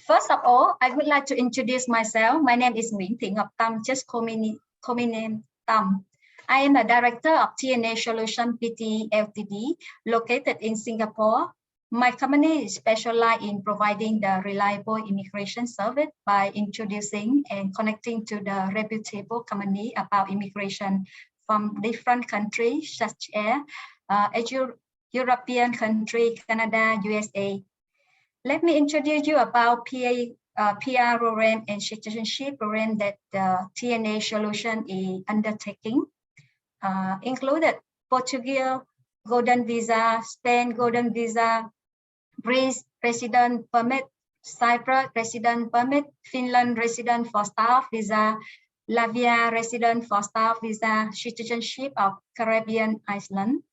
First of all, I would like to introduce myself. My name is Nguyễn Thị Ngọc Tâm, just call me name Tâm. I am the director of TNA Solution Pte Ltd, located in Singapore. My company is specialized in providing the reliable immigration service by introducing and connecting to the reputable company about immigration from different countries such as European country, Canada, USA. Let me introduce you about PR program and citizenship program that the TNA Solution is undertaking. Included Portugal Golden Visa, Spain Golden Visa, Greece Resident Permit, Cyprus Resident Permit, Finland Resident for Staff Visa, Latvia Resident for Staff Visa, Citizenship of Caribbean Island,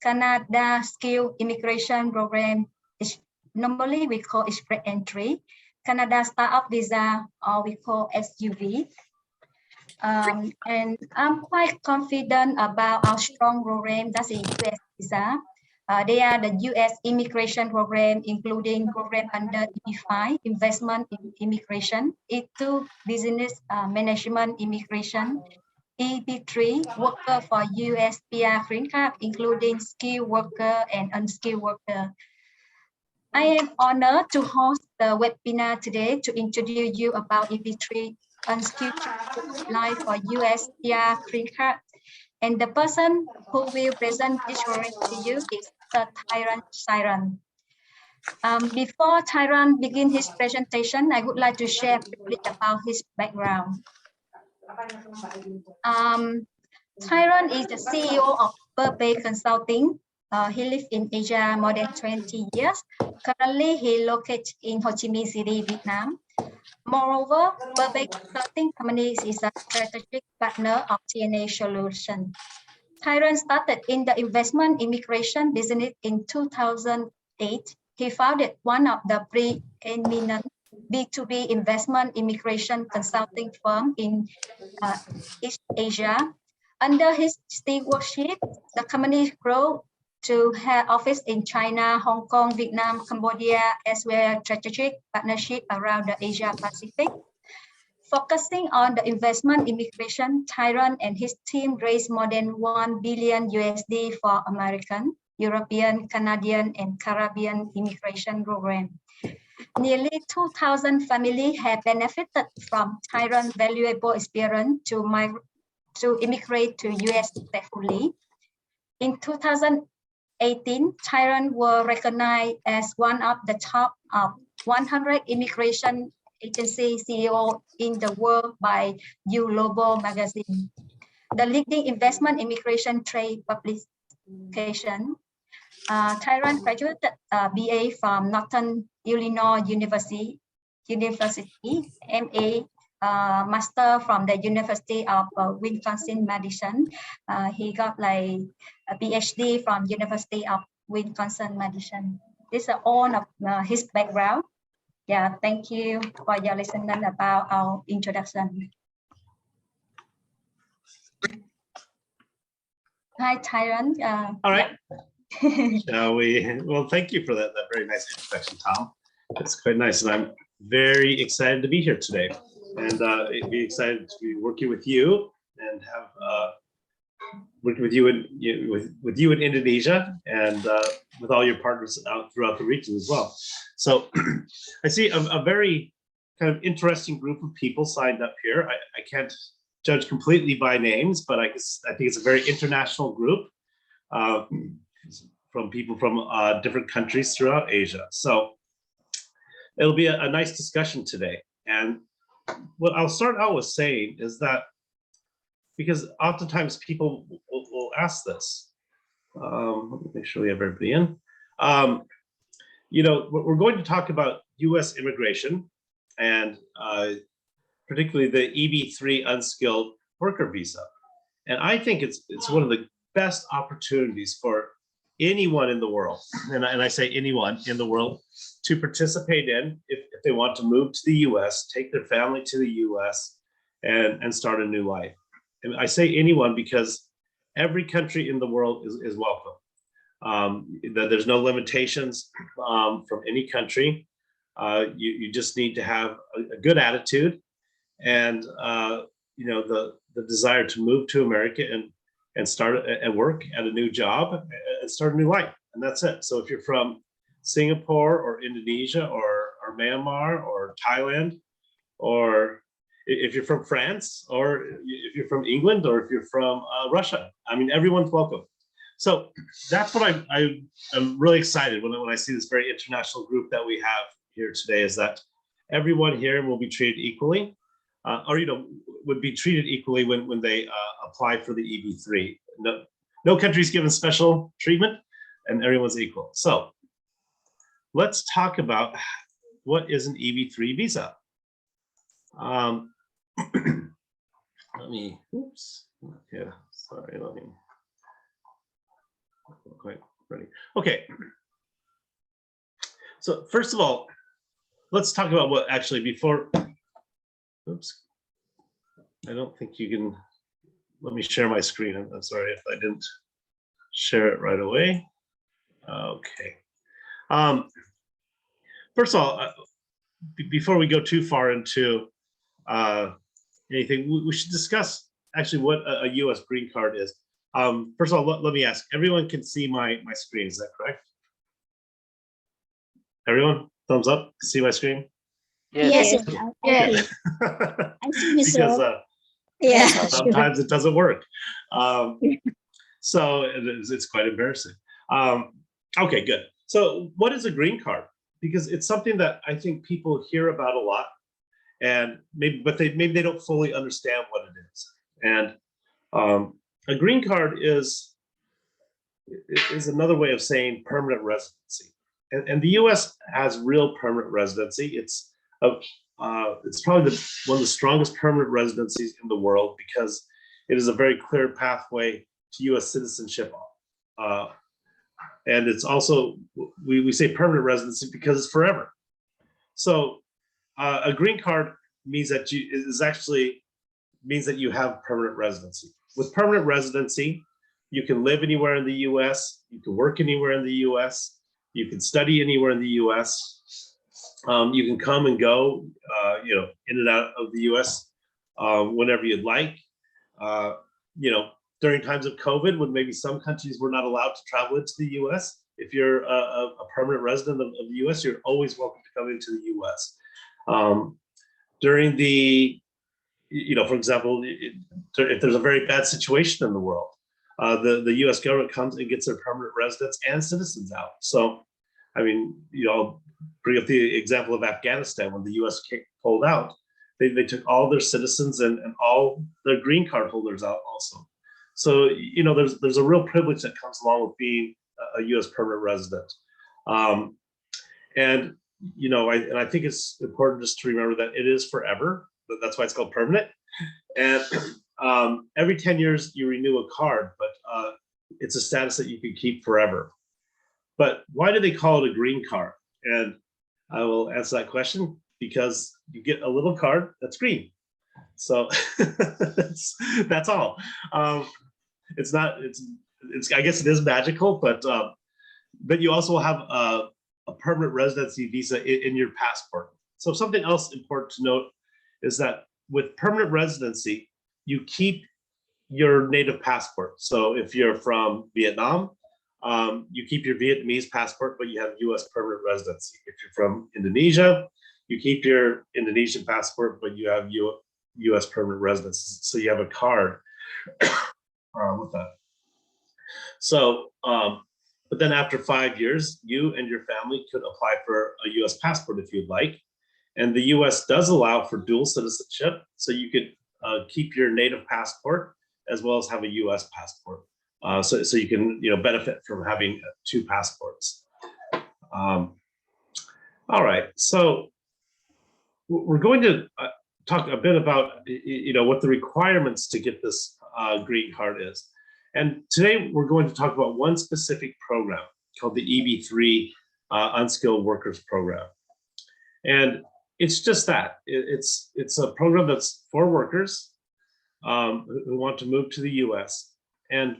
Canada Skilled Immigration Program, normally we call Express Entry, Canada Startup Visa, or we call SUV. And I'm quite confident about our strong program, that's a US visa. They are the US immigration program, including program under EB5, investment in immigration, E2, business management immigration, EB3, worker for US PR green card, including skilled worker and unskilled worker. I am honored to host the webinar today to introduce you about EB3 unskilled apply for US PR green card. And the person who will present this program to you is Tyron. Before Tyron begin his presentation, I would like to share briefly about his background. Tyron is the CEO of Burberry Consulting. He lives in Asia more than 20 years. Currently, he located in Ho Chi Minh City, Vietnam. Moreover, Burberry Consulting Companies is a strategic partner of TNA Solution. Tyron started in the investment immigration business in 2008. He founded one of the preeminent B2B investment immigration consulting firm in East Asia. Under his stewardship, the company grew to have office in China, Hong Kong, Vietnam, Cambodia, as well as strategic partnership around the Asia Pacific. Focusing on the investment immigration, Tyron and his team raised more than $1 billion USD for American, European, Canadian, and Caribbean immigration program. Nearly 2,000 families have benefited from Tyron's valuable experience to immigrate to US successfully. In 2018, Tyron was recognized as one of the top of 100 immigration agency CEO in the world by U Global magazine, the leading investment immigration trade publication. Tyron graduated BA from Northern Illinois University, MA, Master from the University of Wisconsin-Madison. He got like a PhD from University of Wisconsin-Madison. This is all of his background. Yeah, thank you for your listening about our introduction. Hi, Tyron. All right. Shall we? Well, thank you for that very nice introduction, Tom. It's quite nice, and I'm very excited to be here today, and be excited to be working with you and have working with you in Indonesia and with all your partners out throughout the region as well. So I see a very kind of interesting group of people signed up here. I can't judge completely by names, but I think it's a very international group. From people from different countries throughout Asia. So it'll be a nice discussion today. And what I'll start out with saying is that, because oftentimes people will ask this, let me make sure we have everybody in. You know, we're going to talk about US immigration and particularly the EB3 unskilled worker visa. And I think it's one of the best opportunities for anyone in the world, and I say anyone in the world, to participate in if they want to move to the US, take their family to the US and start a new life. And I say anyone because every country in the world is welcome. There's no limitations from any country. You just need to have a good attitude and the desire to move to America and start and work at a new job and start a new life, and that's it. So if you're from Singapore or Indonesia or Myanmar or Thailand, or if you're from France, or if you're from England, or if you're from Russia, I mean, everyone's welcome. So that's what I'm really excited when I see this very international group that we have here today, is that everyone here will be treated equally, or would be treated equally when they apply for the EB3. No country's given special treatment, and everyone's equal. So let's talk about what is an EB3 visa. Let me, oops, yeah, sorry, let me, not quite ready. Okay, so first of all, let's talk about what actually before, oops, I don't think you can, let me share my screen. I'm sorry if I didn't share it right away. Okay. First of all, before we go too far into anything, we should discuss actually what a U.S. green card is. First of all, let me ask, everyone can see my screen, is that correct? Everyone, thumbs up to see my screen? Yes. Yes. I see Because Yeah. sometimes it doesn't work. So it's quite embarrassing. Okay, good. So what is a green card? Because it's something that I think people hear about a lot, and maybe they don't fully understand what it is. And a green card is another way of saying permanent residency. And the U.S. has real permanent residency. It's probably one of the strongest permanent residencies in the world, because it is a very clear pathway to U.S. citizenship. And it's also, we say permanent residency because it's forever. So a green card means that means that you have permanent residency. With permanent residency, you can live anywhere in the U.S., you can work anywhere in the U.S., you can study anywhere in the U.S., you can come and go, in and out of the U.S. Whenever you'd like. During times of COVID, when maybe some countries were not allowed to travel into the U.S., if you're a permanent resident of the U.S., you're always welcome to come into the U.S. During the, for example, if there's a very bad situation in the world, the U.S. government comes and gets their permanent residents and citizens out. So, I mean, I'll bring up the example of Afghanistan. When the U.S. pulled out, they took all their citizens and all their green card holders out also. So, there's a real privilege that comes along with being a U.S. permanent resident. And I think it's important just to remember that it is forever. That's why it's called permanent. And every 10 years you renew a card, but it's a status that you can keep forever. But why do they call it a green card? And I will answer that question, because you get a little card that's green. So that's all. It's I guess it is magical, but you also have a permanent residency visa in your passport. So something else important to note is that with permanent residency, you keep your native passport. So if you're from Vietnam, you keep your Vietnamese passport, but you have U.S. permanent residency. If you're from Indonesia, you keep your Indonesian passport, but you have U.S. permanent residency. So you have a card with that. So, but then after 5 years, you and your family could apply for a U.S. passport if you'd like. And the U.S. does allow for dual citizenship. So you could keep your native passport as well as have a U.S. passport. So you can benefit from having two passports. All right, so we're going to talk a bit about what the requirements to get this green card is. And today we're going to talk about one specific program called the EB3 Unskilled Workers Program. And it's just that. It's a program that's for workers who want to move to the US. And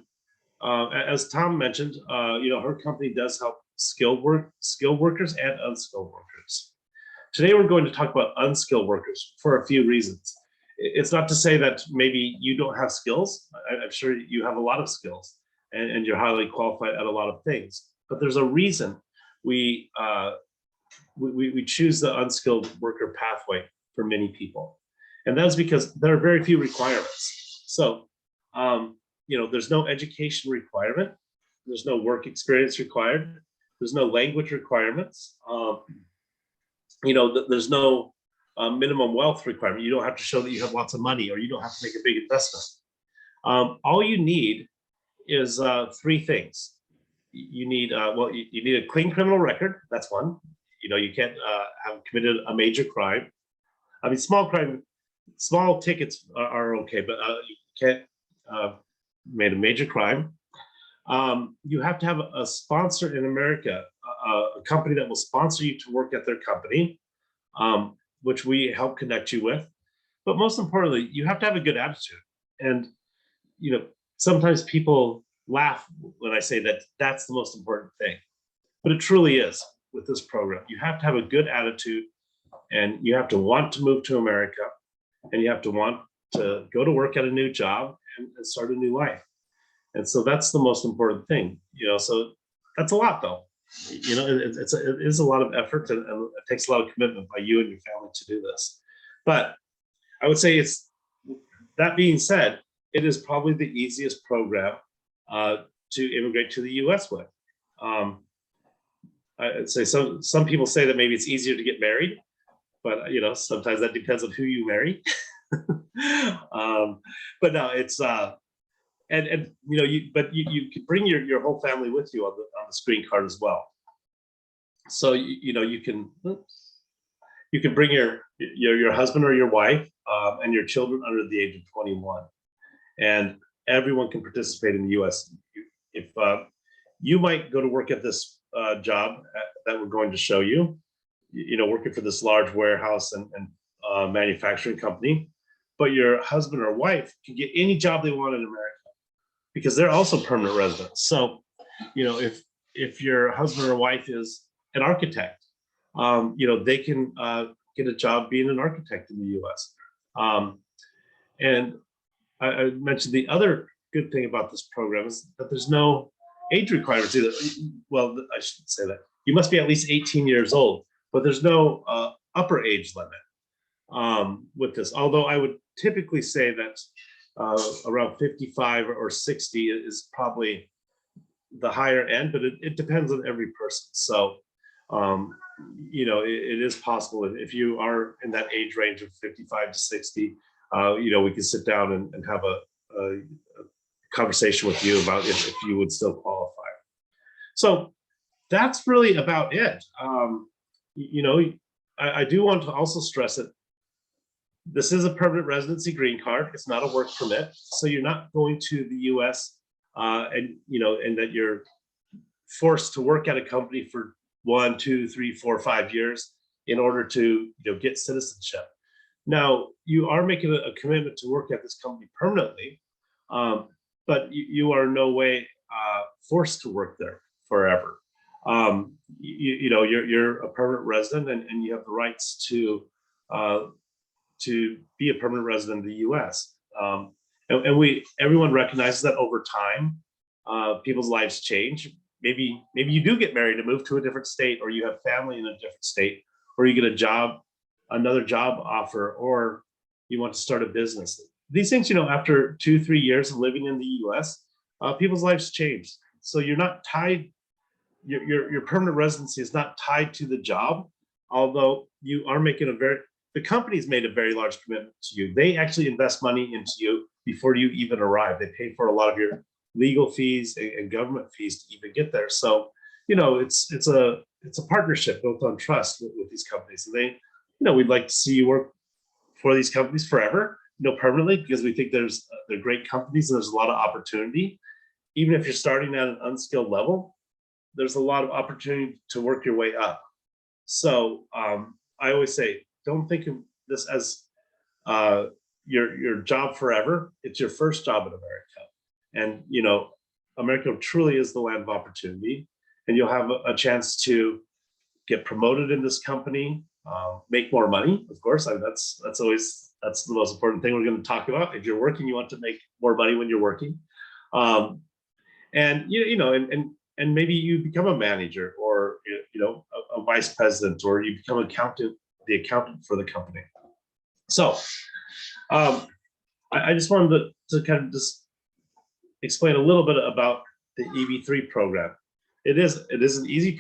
as Tom mentioned, her company does help skilled workers and unskilled workers. today we're going to talk about unskilled workers for a few reasons. It's not to say that maybe you don't have skills. I'm sure you have a lot of skills and you're highly qualified at a lot of things, but there's a reason we choose the unskilled worker pathway for many people. And that's because there are very few requirements. So, there's no education requirement. There's no work experience required. There's no language requirements. There's no minimum wealth requirement. You don't have to show that you have lots of money, or you don't have to make a big investment. All you need is three things. You need, you need a clean criminal record. That's one. You can't have committed a major crime. I mean, small tickets are okay, but you can't made a major crime. You have to have a sponsor in America, a company that will sponsor you to work at their company, which we help connect you with. But most importantly, you have to have a good attitude. And sometimes people laugh when I say that that's the most important thing, but it truly is with this program. You have to have a good attitude, and you have to want to move to America, and you have to want to go to work at a new job and start a new life. And so that's the most important thing, so that's a lot though. It is a lot of effort, and it takes a lot of commitment by you and your family to do this. But I would say that being said, it is probably the easiest program to immigrate to the US with. I'd say some people say that maybe it's easier to get married, but sometimes that depends on who you marry. But no, it's you can bring your whole family with you on the screen card as well. So you can bring your husband or your wife and your children under the age of 21, and everyone can participate in the U.S. If you might go to work at this job that we're going to show you, working for this large warehouse and manufacturing company, but your husband or wife can get any job they want in America because they're also permanent residents. So, if your husband or wife is an architect, they can get a job being an architect in the U.S. And I mentioned the other good thing about this program is that there's no age requirements either. Well, I should say that you must be at least 18 years old, but there's no upper age limit with this. Although I would typically say that around 55 or 60 is probably the higher end, but it depends on every person. So, it is possible if you are in that age range of 55 to 60, we can sit down and have a conversation with you about if you would still qualify. So that's really about it. I do want to also stress that this is a permanent residency green card. It's not a work permit. So you're not going to the US and that you're forced to work at a company for 1, 2, 3, 4, 5 years in order to get citizenship. Now, you are making a commitment to work at this company permanently, but you are in no way forced to work there forever. You're a permanent resident, and you have the rights to be a permanent resident of the U.S. And everyone recognizes that over time, people's lives change. Maybe you do get married and move to a different state, or you have family in a different state, or you get another job offer, or you want to start a business. These things, after 2-3 years of living in the U.S., people's lives change. So you're not tied. Your permanent residency is not tied to the job, although you are making the company's made a very large commitment to you. They actually invest money into you before you even arrive. They pay for a lot of your legal fees and government fees to even get there. So, it's a partnership built on trust with these companies. And we'd like to see you work for these companies forever, permanently, because we think they're great companies and there's a lot of opportunity. Even if you're starting at an unskilled level, there's a lot of opportunity to work your way up. So I always say, don't think of this as your job forever. It's your first job in America. And, America truly is the land of opportunity, and you'll have a chance to get promoted in this company, make more money, of course. That's always the most important thing we're going to talk about. If you're working, you want to make more money when you're working, and and maybe you become a manager, or a vice president, or you become the accountant for the company. So I just wanted to kind of just explain a little bit about the EB3 program. It is an easy